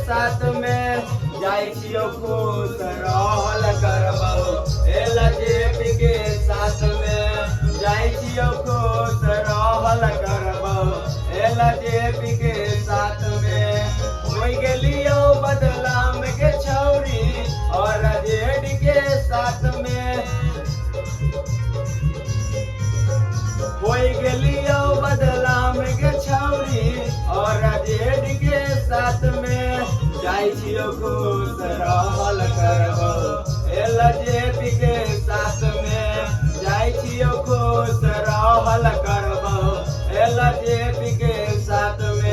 साथ में जाय छियो खुश रहल करबो एलजेपी के साथ में जाय छियो खुश रहल करबो एलजेपी के साथ में हो गेलियो बदलाम के छौरी और जेड के साथ में हो गेलियो बदलाम के छौरी और जेड के साथ में जाय छियो खुश रहल करबो एलजेपी के साथ में जाय छियो खुश रहल करबो एलजेपी के साथ में।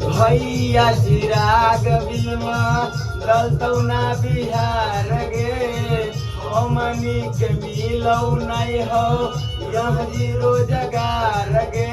भैया चिराग बीमा गलतौना बिहार गे हमनी के मिलौ नहीं हो यह रोजगार गे